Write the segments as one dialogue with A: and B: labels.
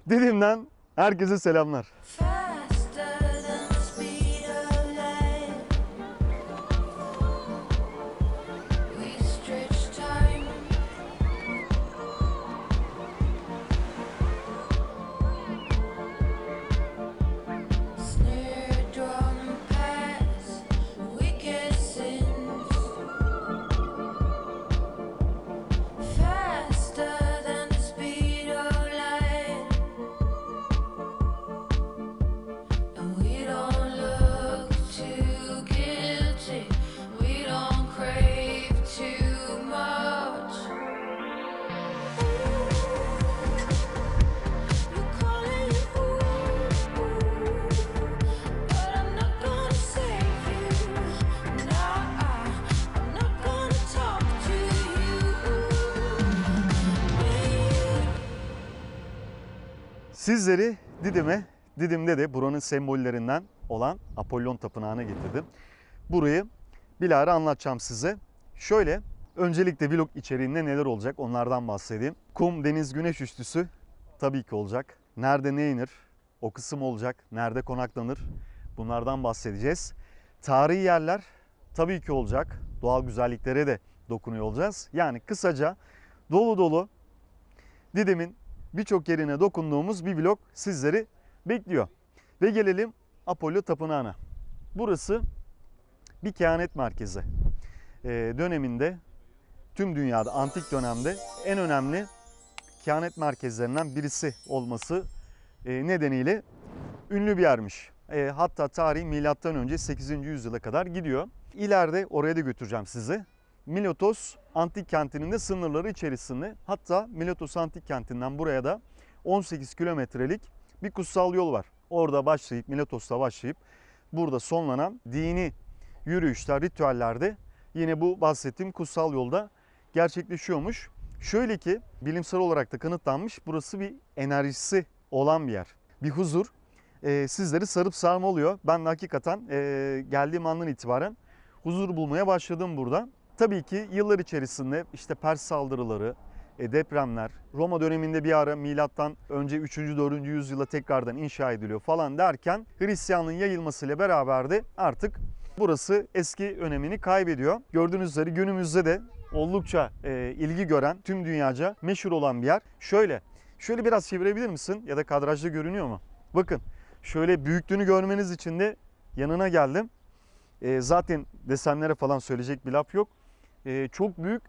A: Didim'den herkese selamlar. Sizleri Didim'e, Didim'de de buranın sembollerinden olan Apollon Tapınağı'na getirdim. Burayı bilahare anlatacağım size. Şöyle, öncelikle vlog içeriğinde neler olacak onlardan bahsedeyim. Kum, deniz, güneş üstüsü tabii ki olacak. Nerede ne inir o kısım olacak. Nerede konaklanır bunlardan bahsedeceğiz. Tarihi yerler tabii ki olacak. Doğal güzelliklere de dokunuyor olacağız. Yani kısaca dolu dolu Didim'in birçok yerine dokunduğumuz bir vlog sizleri bekliyor. Ve gelelim Apollo Tapınağı'na. Burası bir kehanet merkezi. Döneminde tüm dünyada antik dönemde en önemli kehanet merkezlerinden birisi olması nedeniyle ünlü bir yermiş. Hatta tarihi milattan önce 8. yüzyıla kadar gidiyor. İleride oraya da götüreceğim sizi. Miletos antik kentinin de sınırları içerisinde, hatta Miletos antik kentinden buraya da 18 kilometrelik bir kutsal yol var. Orada başlayıp, Miletos'ta başlayıp burada sonlanan dini yürüyüşler, ritüellerde yine bu bahsettiğim kutsal yolda gerçekleşiyormuş. Şöyle ki bilimsel olarak da kanıtlanmış, burası bir enerjisi olan bir yer. Bir huzur sizleri sarıp sarmalıyor. Ben de hakikaten geldiğim andan itibaren huzur bulmaya başladım burada. Tabii ki yıllar içerisinde işte Pers saldırıları, depremler, Roma döneminde bir ara milattan önce 3. 4. yüzyıla tekrardan inşa ediliyor falan derken Hristiyanlığın yayılmasıyla beraber de artık burası eski önemini kaybediyor. Gördüğünüz üzere günümüzde de oldukça ilgi gören, tüm dünyaca meşhur olan bir yer. Şöyle biraz çevirebilir misin? Ya da kadrajda görünüyor mu? Bakın şöyle büyüklüğünü görmeniz için de yanına geldim. Zaten desenlere falan söyleyecek bir laf yok. Çok büyük,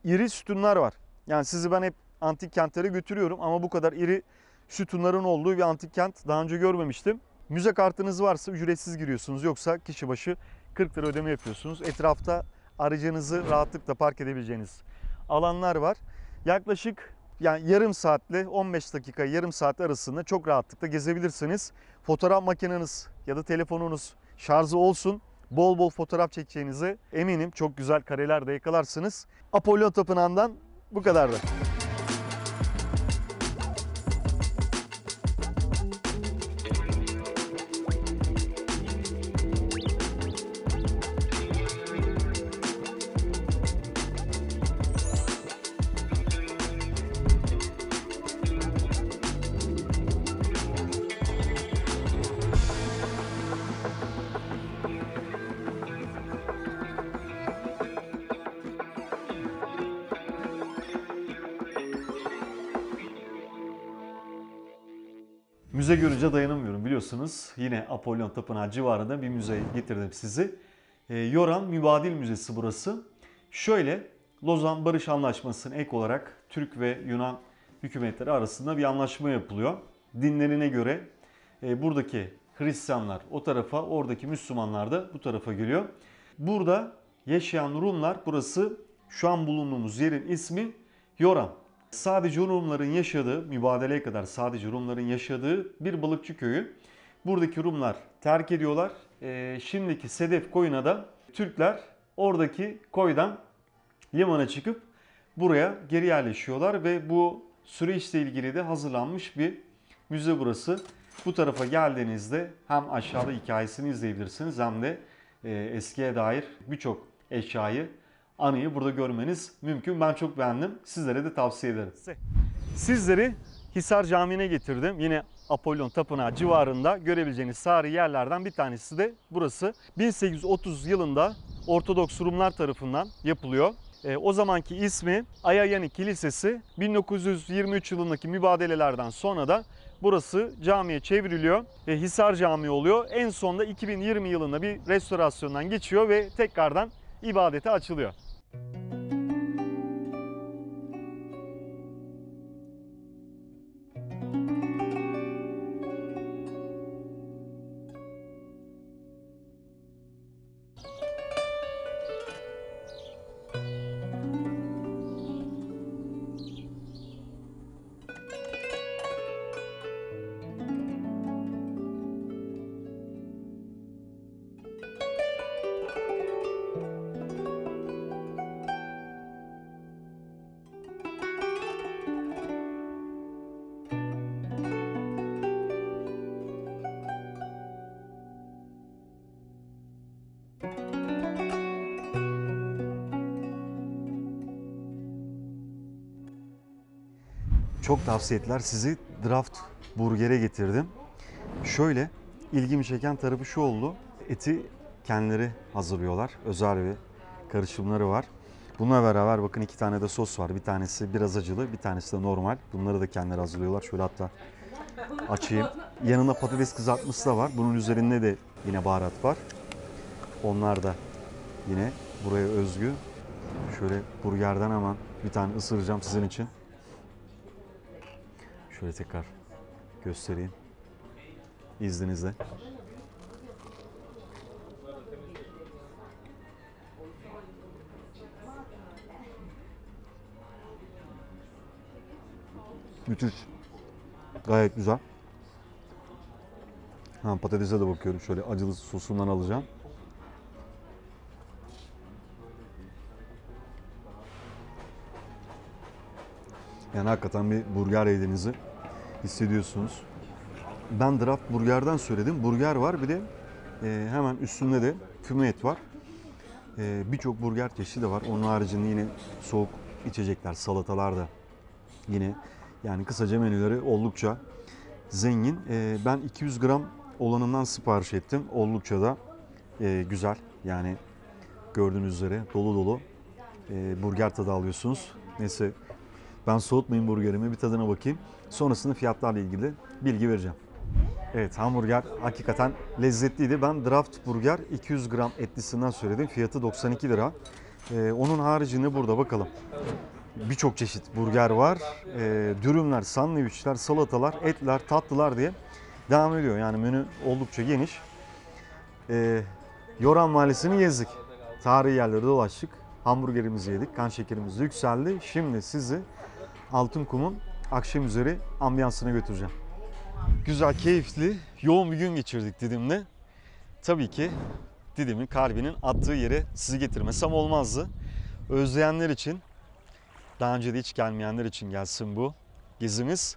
A: iri sütunlar var. Yani sizi ben hep antik kentlere götürüyorum ama bu kadar iri sütunların olduğu bir antik kent daha önce görmemiştim. Müze kartınız varsa ücretsiz giriyorsunuz. Yoksa kişi başı 40 lira ödeme yapıyorsunuz. Etrafta aracınızı rahatlıkla park edebileceğiniz alanlar var. Yaklaşık yani yarım saatle 15 dakika, yarım saat arasında çok rahatlıkla gezebilirsiniz. Fotoğraf makineniz ya da telefonunuz şarjı olsun. Bol bol fotoğraf çekeceğinize eminim. Çok güzel kareler de yakalarsınız. Apollo Tapınağı'ndan bu kadardı. Müze görünce dayanamıyorum biliyorsunuz. Yine Apollon Tapınağı civarında bir müze getirdim sizi. Yoran Mübadil Müzesi burası. Şöyle Lozan Barış Anlaşması'na ek olarak Türk ve Yunan hükümetleri arasında bir anlaşma yapılıyor. Dinlerine göre buradaki Hristiyanlar o tarafa, oradaki Müslümanlar da bu tarafa geliyor. Burada yaşayan Rumlar, burası şu an bulunduğumuz yerin ismi Yoran. Sadece Rumların yaşadığı, mübadeleye kadar sadece Rumların yaşadığı bir balıkçı köyü. Buradaki Rumlar terk ediyorlar. Şimdiki Sedef Koyu'na da Türkler oradaki koydan limana çıkıp buraya geri yerleşiyorlar ve bu süreçle ilgili de hazırlanmış bir müze burası. Bu tarafa geldiğinizde hem aşağıda hikayesini izleyebilirsiniz hem de eskiye dair birçok eşyayı, anıyı burada görmeniz mümkün. Ben çok beğendim. Sizlere de tavsiye ederim. Sizleri Hisar Camii'ne getirdim. Yine Apollon Tapınağı civarında görebileceğiniz tarihi yerlerden bir tanesi de burası. 1830 yılında Ortodoks Rumlar tarafından yapılıyor. O zamanki ismi Ayayani Kilisesi. 1923 yılındaki mübadelelerden sonra da burası camiye çevriliyor. Hisar Camii oluyor. En sonunda 2020 yılında bir restorasyondan geçiyor ve tekrardan ibadete açılıyor. Çok tavsiye ettiler. Sizi Draft Burger'e getirdim. Şöyle ilgimi çeken tarafı şu oldu. Eti kendileri hazırlıyorlar. Özel bir karışımları var. Bununla beraber bakın 2 tane de sos var. Bir tanesi biraz acılı, bir tanesi de normal. Bunları da kendileri hazırlıyorlar. Şöyle hatta açayım. Yanında patates kızartması da var. Bunun üzerinde de yine baharat var. Onlar da yine buraya özgü. Şöyle burgerden hemen bir tane ısıracağım sizin için. Şöyle tekrar göstereyim izninizle. Müthiş. Gayet güzel. Patatese de bakıyorum. Şöyle acılı sosundan alacağım. Yani hakikaten bir burger yediğinizi hissediyorsunuz. Ben Draft Burger'den söyledim. Burger var, bir de hemen üstünde de füme et var. Birçok burger çeşidi var. Onun haricinde yine soğuk içecekler, salatalar da yine, yani kısaca menüleri oldukça zengin. Ben 200 gram olanından sipariş ettim. Oldukça da güzel. Yani gördüğünüz üzere dolu dolu burger tadı alıyorsunuz. Neyse, ben soğutmayayım burgerimi, bir tadına bakayım. Sonrasında fiyatlarla ilgili bilgi vereceğim. Evet, hamburger hakikaten lezzetliydi. Ben Draft Burger 200 gram etlisinden söyledim. Fiyatı 92 lira. Onun haricinde burada bakalım. Birçok çeşit burger var. Dürümler, sandviçler, salatalar, etler, tatlılar diye devam ediyor. Yani menü oldukça geniş. Yoran Mahallesi'ni gezdik. Tarihi yerlere dolaştık. Hamburgerimizi yedik. Kan şekerimiz yükseldi. Şimdi sizi Altınkum'un akşam üzeri ambiyansına götüreceğim. Güzel, keyifli, yoğun bir gün geçirdik Didim'de. Tabii ki Didim'in kalbinin attığı yere sizi getirmesem olmazdı. Özleyenler için, daha önce de hiç gelmeyenler için gelsin bu gezimiz.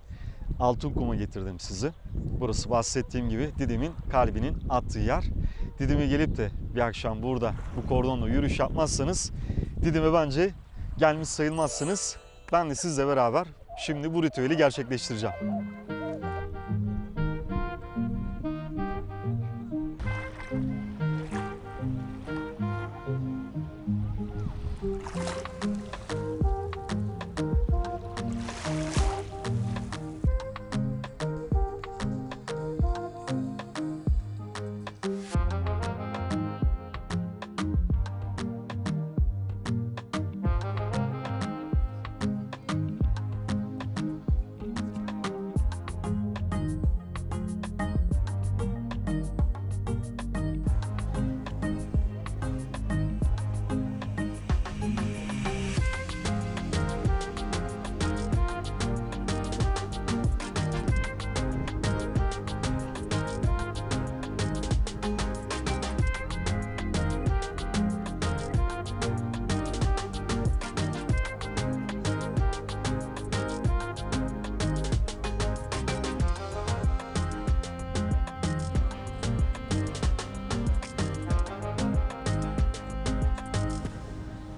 A: Altınkum'a getirdim sizi. Burası bahsettiğim gibi Didim'in kalbinin attığı yer. Didim'e gelip de bir akşam burada bu kordonla yürüyüş yapmazsanız Didim'e bence gelmiş sayılmazsınız. Ben de sizle beraber şimdi bu ritüeli gerçekleştireceğim.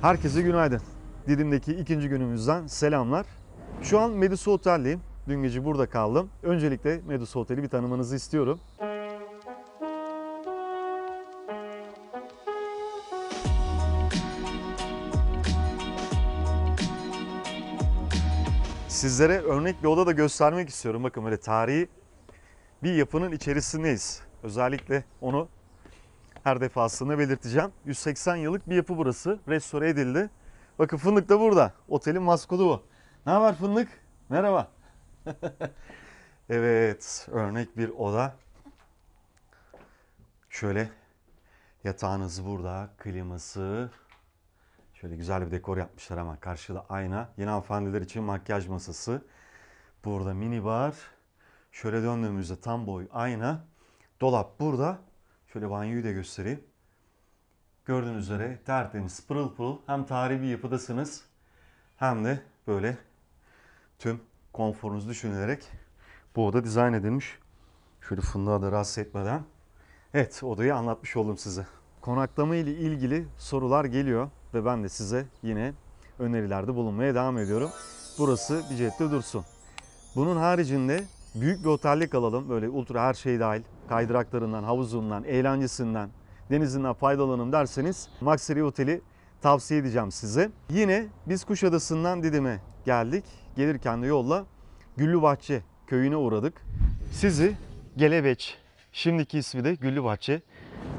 A: Herkese günaydın. Didim'deki ikinci günümüzden selamlar. Şu an Medusa Otel'deyim. Dün gece burada kaldım. Öncelikle Medusa Oteli bir tanımanızı istiyorum. Sizlere örnek bir oda da göstermek istiyorum. Bakın böyle tarihi bir yapının içerisindeyiz. Özellikle onu her defasında belirteceğim. 180 yıllık bir yapı burası. Restore edildi. Bakın Fındık da burada. Otelin maskotu bu. Ne haber Fındık? Merhaba. Evet, örnek bir oda. Şöyle yatağınız burada, kliması. Şöyle güzel bir dekor yapmışlar ama karşıda ayna. Yeni hanımefendiler için makyaj masası. Burada mini bar. Şöyle döndüğümüzde tam boy ayna. Dolap burada. Şöyle banyoyu da göstereyim. Gördüğünüz üzere tertemiz, pırıl pırıl. Hem tarihi bir yapıdasınız hem de böyle tüm konforunuzu düşünülerek bu oda dizayn edilmiş. Şöyle fındığa da rahatsız etmeden. Evet, odayı anlatmış oldum size. Konaklama ile ilgili sorular geliyor ve ben de size yine önerilerde bulunmaya devam ediyorum. Burası bir cepte dursun. Bunun haricinde büyük bir otelde kalalım. Böyle ultra her şey dahil. Kaydıraklarından, havuzundan, eğlencesinden, denizinden faydalanın derseniz Maxeri Oteli tavsiye edeceğim size. Yine biz Kuşadası'ndan Didim'e geldik. Gelirken de yolla Güllübahçe köyüne uğradık. Sizi Gelebeç, şimdiki ismi de Güllübahçe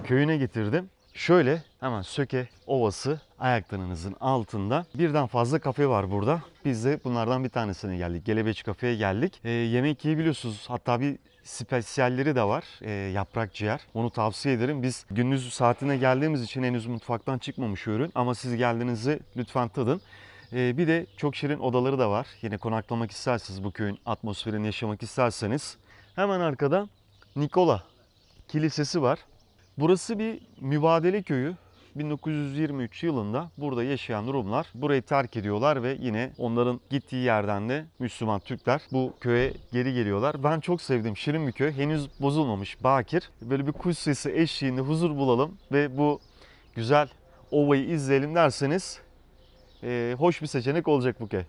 A: köyüne getirdim. Şöyle hemen Söke Ovası ayaklarınızın altında birden fazla kafe var burada. Biz de bunlardan bir tanesine geldik. Gelebeç Kafe'ye geldik. Yemek yiyebiliyorsunuz. Hatta bir spesiyalleri de var. Yaprak ciğer. Onu tavsiye ederim. Biz gündüz saatine geldiğimiz için henüz mutfaktan çıkmamış ürün. Ama siz geldiğinizde lütfen tadın. Bir de çok şirin odaları da var. Yine konaklamak isterseniz, bu köyün atmosferini yaşamak isterseniz. Hemen arkada Nikola Kilisesi var. Burası bir mübadele köyü. 1923 yılında burada yaşayan Rumlar burayı terk ediyorlar ve yine onların gittiği yerden de Müslüman Türkler bu köye geri geliyorlar. Ben çok sevdim. Şirin bir köy. Henüz bozulmamış, bakir. Böyle bir kuş sesi eşliğinde huzur bulalım ve bu güzel ovayı izleyelim derseniz hoş bir seçenek olacak bu köy.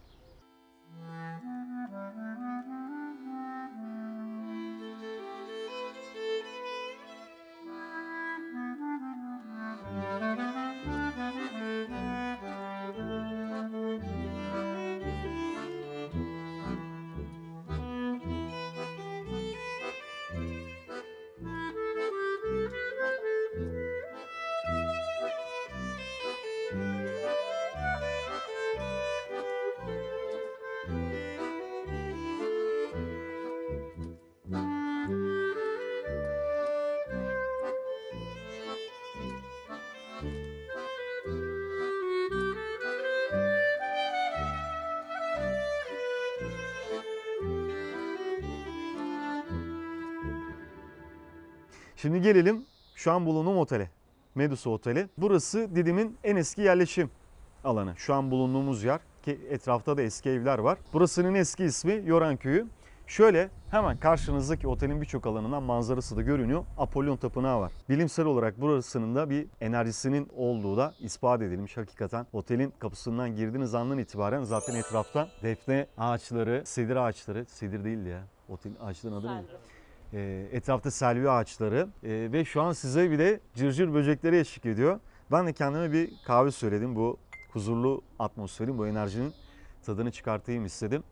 A: Şimdi gelelim şu an bulunduğum otele. Medusa Oteli. Burası Didim'in en eski yerleşim alanı. Şu an bulunduğumuz yer. Ki etrafta da eski evler var. Burasının eski ismi Yoran Köyü. Şöyle hemen karşınızdaki otelin birçok alanından manzarası da görünüyor. Apollon Tapınağı var. Bilimsel olarak burasının da bir enerjisinin olduğu da ispat edilmiş hakikaten. Otelin kapısından girdiğiniz andan itibaren zaten etrafta defne ağaçları, sedir ağaçları, sedir değildi ya. Otelin ağaçların adı neydi? Etrafta selvi ağaçları ve şu an size bir de cırcır böcekleri eşlik ediyor. Ben de kendime bir kahve söyledim. Bu huzurlu atmosferin, bu enerjinin tadını çıkartayım istedim.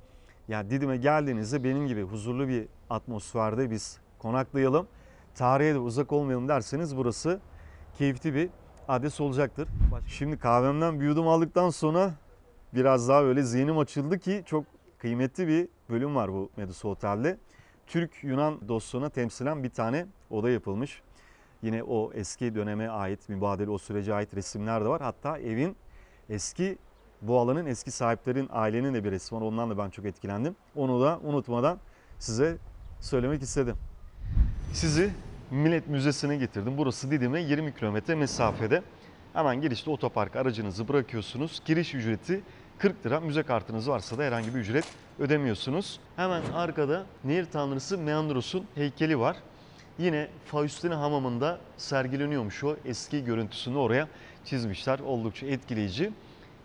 A: Yani Didim'e geldiğinizde benim gibi huzurlu bir atmosferde biz konaklayalım, tarihe de uzak olmayalım derseniz burası keyifli bir adres olacaktır. Şimdi kahvemden bir yudum aldıktan sonra biraz daha öyle zihnim açıldı ki çok kıymetli bir bölüm var bu Medusa Otel'de. Türk-Yunan dostluğuna temsilen bir tane oda yapılmış. Yine o eski döneme ait, mübadele o sürece ait resimler de var. Hatta evin eski, bu alanın eski sahiplerin, ailenin de bir resmi var. Ondan da ben çok etkilendim. Onu da unutmadan size söylemek istedim. Sizi Millet Müzesi'ne getirdim. Burası Didim'e 20 kilometre mesafede. Hemen girişte otopark aracınızı bırakıyorsunuz. Giriş ücreti 40 lira. Müze kartınız varsa da herhangi bir ücret ödemiyorsunuz. Hemen arkada nehir tanrısı Meandros'un heykeli var. Yine Faustina Hamamı'nda sergileniyormuş, o eski görüntüsünü oraya çizmişler. Oldukça etkileyici.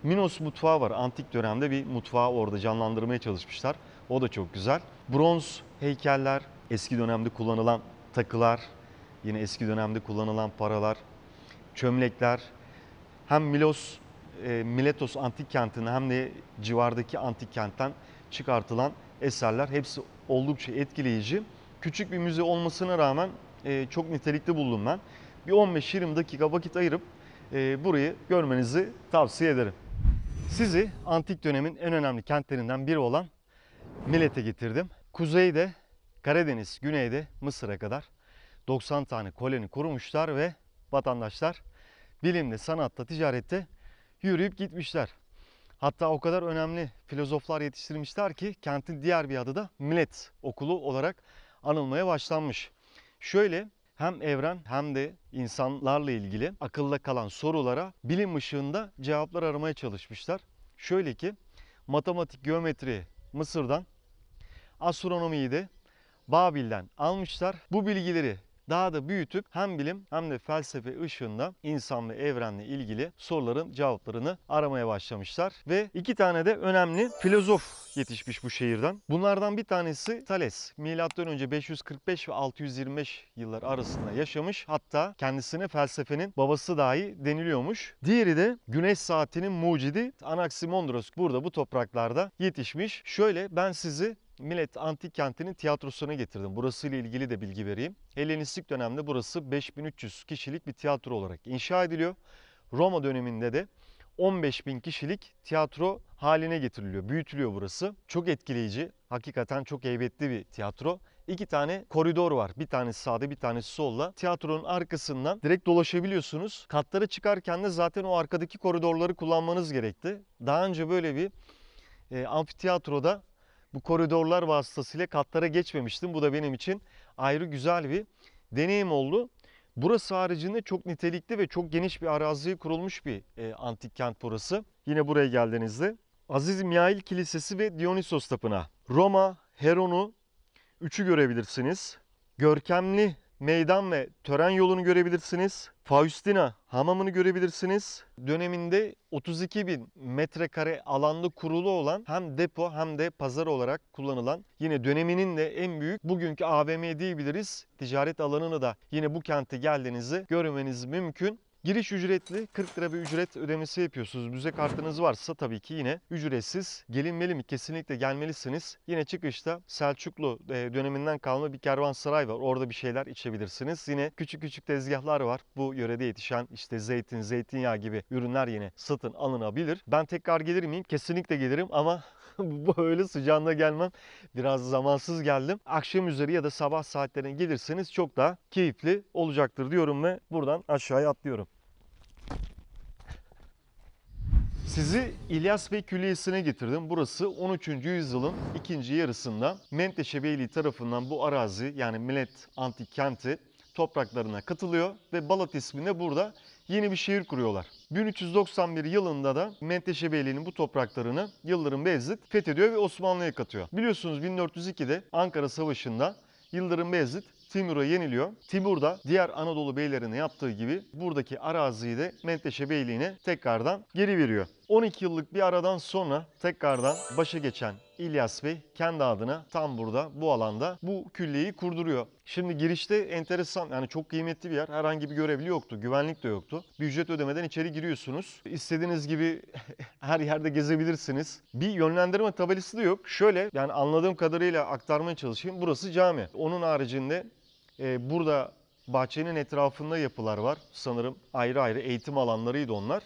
A: Minos mutfağı var. Antik dönemde bir mutfağı orada canlandırmaya çalışmışlar. O da çok güzel. Bronz heykeller, eski dönemde kullanılan takılar, yine eski dönemde kullanılan paralar, çömlekler. Hem Miletos antik kentinden hem de civardaki antik kentten çıkartılan eserler hepsi oldukça etkileyici. Küçük bir müze olmasına rağmen çok nitelikli buldum ben. Bir 15-20 dakika vakit ayırıp burayı görmenizi tavsiye ederim. Sizi antik dönemin en önemli kentlerinden biri olan Milet'e getirdim. Kuzeyde Karadeniz, güneyde Mısır'a kadar 90 tane koloni kurmuşlar ve vatandaşlar bilimde, sanatta, ticarette yürüyüp gitmişler. Hatta o kadar önemli filozoflar yetiştirmişler ki kentin diğer bir adı da Millet Okulu olarak anılmaya başlanmış. Şöyle hem evren hem de insanlarla ilgili akılda kalan sorulara bilim ışığında cevaplar aramaya çalışmışlar. Şöyle ki matematik, geometri Mısır'dan, astronomiyi de Babil'den almışlar. Bu bilgileri daha da büyütüp hem bilim hem de felsefe ışığında insan ve evrenle ilgili soruların cevaplarını aramaya başlamışlar. Ve iki tane de önemli filozof yetişmiş bu şehirden. Bunlardan bir tanesi Thales. Milattan önce 545 ve 625 yıllar arasında yaşamış. Hatta kendisine felsefenin babası dahi deniliyormuş. Diğeri de güneş saatinin mucidi Anaximandros. Burada bu topraklarda yetişmiş. Şöyle ben sizi Milet Antik Kenti'nin tiyatrosuna getirdim. Burası ile ilgili de bilgi vereyim. Helenistik dönemde burası 5300 kişilik bir tiyatro olarak inşa ediliyor. Roma döneminde de 15.000 kişilik tiyatro haline getiriliyor. Büyütülüyor burası. Çok etkileyici. Hakikaten çok heybetli bir tiyatro. İki tane koridor var. Bir tanesi sağda, bir tanesi solda. Tiyatronun arkasından direkt dolaşabiliyorsunuz. Katlara çıkarken de zaten o arkadaki koridorları kullanmanız gerekti. Daha önce böyle bir amfiteyatroda bu koridorlar vasıtasıyla katlara geçmemiştim. Bu da benim için ayrı güzel bir deneyim oldu. Burası haricinde çok nitelikli ve çok geniş bir araziye kurulmuş bir antik kent burası. Yine buraya geldiğinizde Aziz Mihail Kilisesi ve Dionysos Tapınağı. Roma, Heron'u üçü görebilirsiniz. Görkemli meydan ve tören yolunu görebilirsiniz. Faustina hamamını görebilirsiniz. Döneminde 32 bin metrekare alanda kurulu olan hem depo hem de pazar olarak kullanılan, yine döneminin de en büyük bugünkü AVM diyebiliriz. Ticaret alanını da yine bu kente geldiğinizde görmeniz mümkün. Giriş ücretli, 40 lira bir ücret ödemesi yapıyorsunuz. Müze kartınız varsa tabii ki yine ücretsiz. Gelinmeli mi? Kesinlikle gelmelisiniz. Yine çıkışta Selçuklu döneminden kalma bir kervansaray var. Orada bir şeyler içebilirsiniz. Yine küçük küçük tezgahlar var. Bu yörede yetişen işte zeytin, zeytinyağı gibi ürünler yine satın alınabilir. Ben tekrar gelir miyim? Kesinlikle gelirim ama bu öyle sıcağında gelmem. Biraz zamansız geldim. Akşam üzeri ya da sabah saatlerine gelirseniz çok daha keyifli olacaktır diyorum ve buradan aşağıya atlıyorum. Sizi İlyas Bey Külliyesi'ne getirdim. Burası 13. yüzyılın ikinci yarısında Menteşe Beyliği tarafından bu arazi yani Millet Antik Kenti topraklarına katılıyor ve Balat isminde burada yeni bir şehir kuruyorlar. 1391 yılında da Menteşe Beyliği'nin bu topraklarını Yıldırım Beyazıt fethediyor ve Osmanlı'ya katıyor. Biliyorsunuz 1402'de Ankara Savaşı'nda Yıldırım Beyazıt Timur'a yeniliyor. Timur da diğer Anadolu beylerine yaptığı gibi buradaki araziyi de Menteşe Beyliği'ne tekrardan geri veriyor. 12 yıllık bir aradan sonra tekrardan başa geçen İlyas Bey kendi adına tam burada bu alanda bu külliyeyi kurduruyor. Şimdi girişte enteresan, yani çok kıymetli bir yer. Herhangi bir görevli yoktu. Güvenlik de yoktu. Bir ücret ödemeden içeri giriyorsunuz. İstediğiniz gibi her yerde gezebilirsiniz. Bir yönlendirme tabelası da yok. Şöyle, yani anladığım kadarıyla aktarmaya çalışayım. Burası cami. Onun haricinde burada bahçenin etrafında yapılar var. Sanırım ayrı ayrı eğitim alanlarıydı onlar.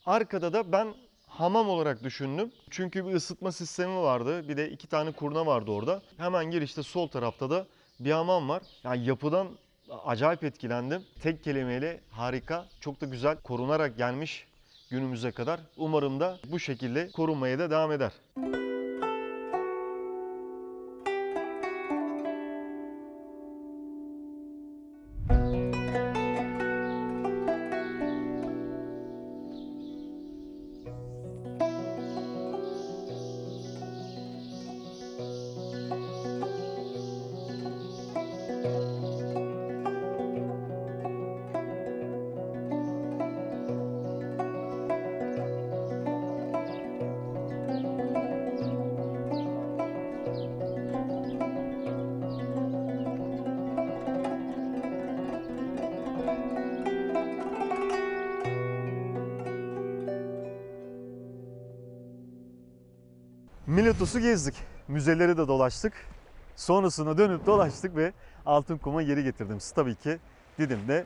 A: Arkada da ben hamam olarak düşündüm. Çünkü bir ısıtma sistemi vardı. Bir de iki tane kurna vardı orada. Hemen girişte sol tarafta da bir hamam var. Yani yapıdan acayip etkilendim. Tek kelimeyle harika. Çok da güzel korunarak gelmiş günümüze kadar. Umarım da bu şekilde korunmaya da devam eder. Filatos'u gezdik. Müzeleri de dolaştık. Sonrasında dönüp dolaştık ve Altınkum'a geri getirdim. Siz tabii ki Didim'de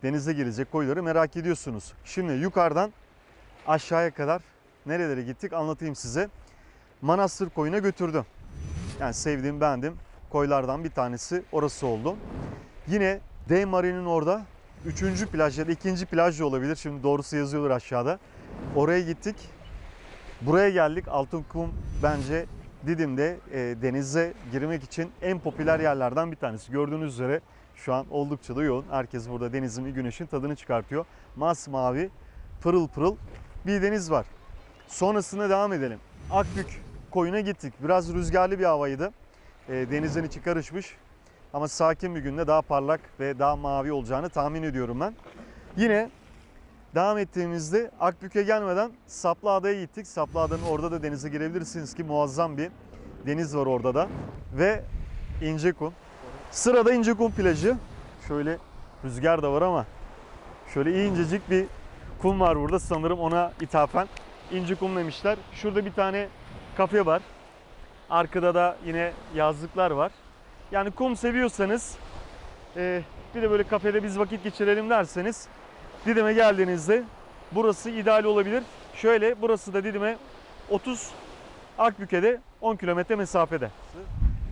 A: denize girecek koyları merak ediyorsunuz. Şimdi yukarıdan aşağıya kadar nerelere gittik anlatayım size. Manastır Koyu'na götürdüm. Yani sevdiğim, beğendiğim koylardan bir tanesi orası oldu. Yine Deymarin'in orada 3. plaj ya da 2. plaj da olabilir. Şimdi doğrusu yazıyorlar aşağıda. Oraya gittik. Buraya geldik. Altınkum bence Didim'de denize girmek için en popüler yerlerden bir tanesi. Gördüğünüz üzere şu an oldukça da yoğun. Herkes burada denizin ve güneşin tadını çıkartıyor. Masmavi, pırıl pırıl bir deniz var. Sonrasında devam edelim. Akbük Koyu'na gittik. Biraz rüzgarlı bir havaydı. Denizin içi karışmış. Ama sakin bir günde daha parlak ve daha mavi olacağını tahmin ediyorum ben. Yine devam ettiğimizde Akbük'e gelmeden Saplıada'ya gittik. Saplıada'nın orada da denize girebilirsiniz ki muazzam bir deniz var orada da. Ve İncekum. Sırada İncekum plajı. Şöyle rüzgar da var ama şöyle incecik bir kum var burada. Sanırım ona ithafen İncekum demişler. Şurada bir tane kafe var. Arkada da yine yazlıklar var. Yani kum seviyorsanız bir de böyle kafede biz vakit geçirelim derseniz Didim'e geldiğinizde burası ideal olabilir. Şöyle burası da Didim'e 30, Akbük'e de 10 kilometre mesafede.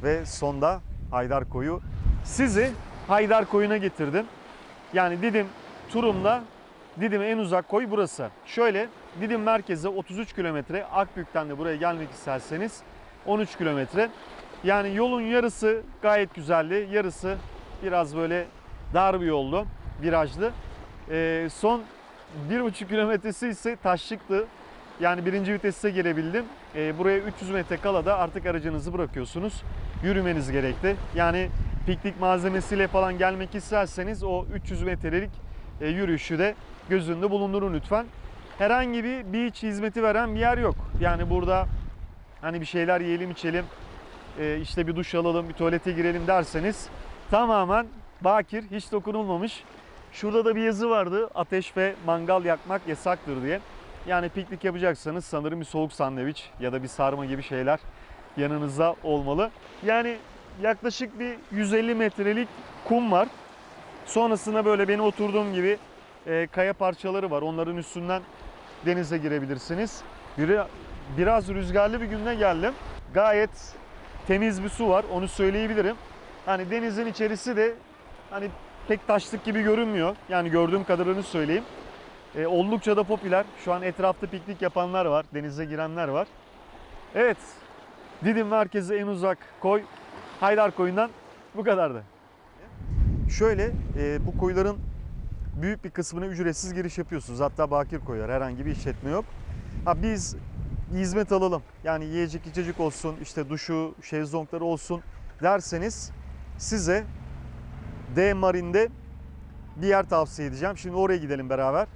A: Ve sonda Haydarkoyu. Sizi Haydarkoyu'na getirdim. Yani Didim turumda Didim'e en uzak koy burası. Şöyle Didim merkeze 33 kilometre, Akbük'ten de buraya gelmek isterseniz 13 kilometre. Yani yolun yarısı gayet güzeldi. Yarısı biraz böyle dar bir yoldu, virajlı. Son 1,5 kilometresi ise taşlıktı. Yani birinci vitese gelebildim. Buraya 300 metre kala da artık aracınızı bırakıyorsunuz. Yürümeniz gerekti. Yani piknik malzemesiyle falan gelmek isterseniz o 300 metrelik yürüyüşü de göz önünde bulundurun lütfen. Herhangi bir beach hizmeti veren bir yer yok. Yani burada hani bir şeyler yiyelim içelim, işte bir duş alalım, bir tuvalete girelim derseniz tamamen bakir, hiç dokunulmamış. Şurada da bir yazı vardı, ateş ve mangal yakmak yasaktır diye. Yani piknik yapacaksanız sanırım bir soğuk sandviç ya da bir sarma gibi şeyler yanınızda olmalı. Yani yaklaşık bir 150 metrelik kum var. Sonrasında böyle benim oturduğum gibi kaya parçaları var. Onların üstünden denize girebilirsiniz. Biraz rüzgarlı bir günde geldim. Gayet temiz bir su var, onu söyleyebilirim. Hani denizin içerisi de hani pek taşlık gibi görünmüyor. Yani gördüğüm kadarını söyleyeyim. Oldukça da popüler. Şu an etrafta piknik yapanlar var, denize girenler var. Evet, Didim merkezi en uzak koy Haydarkoyu'ndan bu kadardı. Şöyle bu koyların büyük bir kısmına ücretsiz giriş yapıyorsunuz. Hatta bakir koylar, herhangi bir işletme yok. Biz hizmet alalım. Yani yiyecek içecek olsun, işte duşu, şezlongları olsun derseniz size Deymarin'de bir yer tavsiye edeceğim. Şimdi oraya gidelim beraber.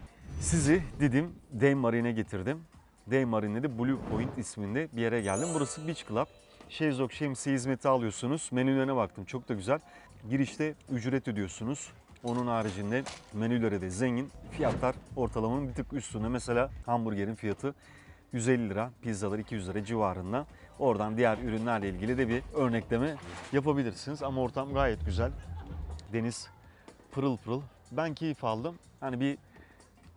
A: Sizi Didim Deymarin'e getirdim. Deymarin'de de Blue Point isminde bir yere geldim. Burası Beach Club. Şezlong, şemsiye hizmeti alıyorsunuz. Menülerine baktım, çok da güzel. Girişte ücret ödüyorsunuz. Onun haricinde menüleri de zengin. Fiyatlar ortalamanın bir tık üstünde. Mesela hamburgerin fiyatı 150 lira, pizzalar 200 lira civarında. Oradan diğer ürünlerle ilgili de bir örnekleme yapabilirsiniz. Ama ortam gayet güzel. Deniz pırıl pırıl. Ben keyif aldım. Hani bir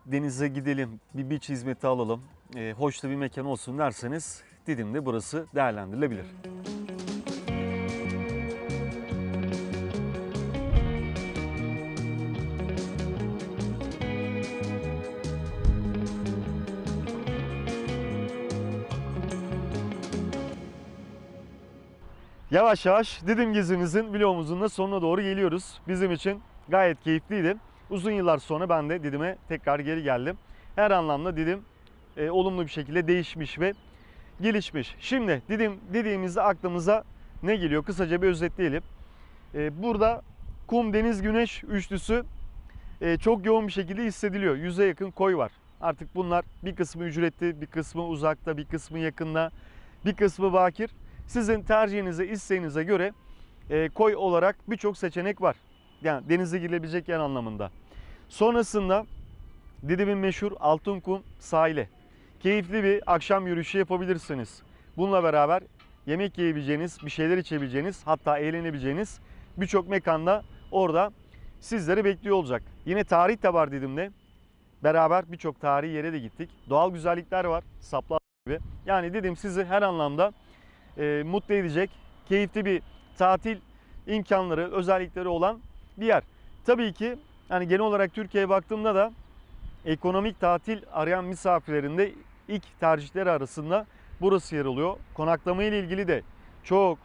A: denize gidelim, bir beach hizmeti alalım, hoş da bir mekan olsun derseniz Didim'de burası değerlendirilebilir. Yavaş yavaş Didim gezimizin vlogumuzun da sonuna doğru geliyoruz. Bizim için gayet keyifliydi. Uzun yıllar sonra ben de Didim'e tekrar geri geldim. Her anlamda Didim olumlu bir şekilde değişmiş ve gelişmiş. Şimdi Didim dediğimizde aklımıza ne geliyor? Kısaca bir özetleyelim. Burada kum, deniz, güneş üçlüsü çok yoğun bir şekilde hissediliyor. 100'e yakın koy var. Artık bunlar bir kısmı ücretli, bir kısmı uzakta, bir kısmı yakında, bir kısmı bakir. Sizin tercihinize, isteğinize göre koy olarak birçok seçenek var. Yani denize girilebilecek yer anlamında. Sonrasında Didim'in meşhur Altınkum sahili. Keyifli bir akşam yürüyüşü yapabilirsiniz. Bununla beraber yemek yiyebileceğiniz, bir şeyler içebileceğiniz, hatta eğlenebileceğiniz birçok mekanda orada sizleri bekliyor olacak. Yine tarih de var Didim'de. Beraber birçok tarihi yere de gittik. Doğal güzellikler var, Saplı gibi. Yani Didim sizi her anlamda mutlu edecek, keyifli bir tatil imkanları, özellikleri olan bir yer. Tabii ki hani genel olarak Türkiye'ye baktığımda da ekonomik tatil arayan misafirlerin de ilk tercihleri arasında burası yer alıyor. Konaklama ile ilgili de çok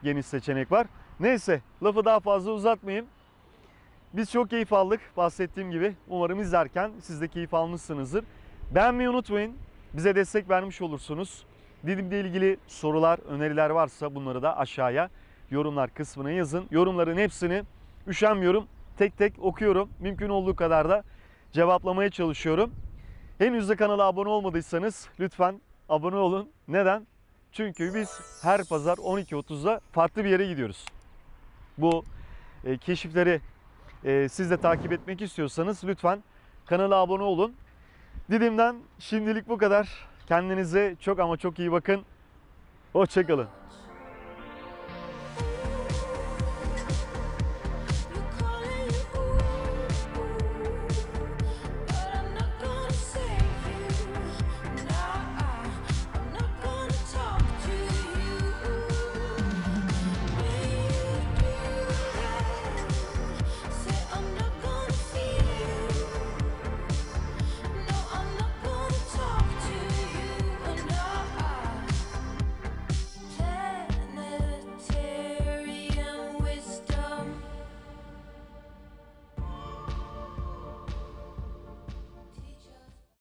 A: geniş seçenek var. Neyse, lafı daha fazla uzatmayayım. Biz çok keyif aldık bahsettiğim gibi. Umarım izlerken siz de keyif almışsınızdır. Beğenmeyi unutmayın. Bize destek vermiş olursunuz. Didim'le ilgili sorular, öneriler varsa bunları da aşağıya yorumlar kısmına yazın. Yorumların hepsini üşenmiyorum. Tek tek okuyorum. Mümkün olduğu kadar da cevaplamaya çalışıyorum. Henüz de kanala abone olmadıysanız lütfen abone olun. Neden? Çünkü biz her pazar 12.30'da farklı bir yere gidiyoruz. Bu keşifleri siz de takip etmek istiyorsanız lütfen kanala abone olun. Didim'den şimdilik bu kadar. Kendinize çok ama çok iyi bakın. Hoşça kalın.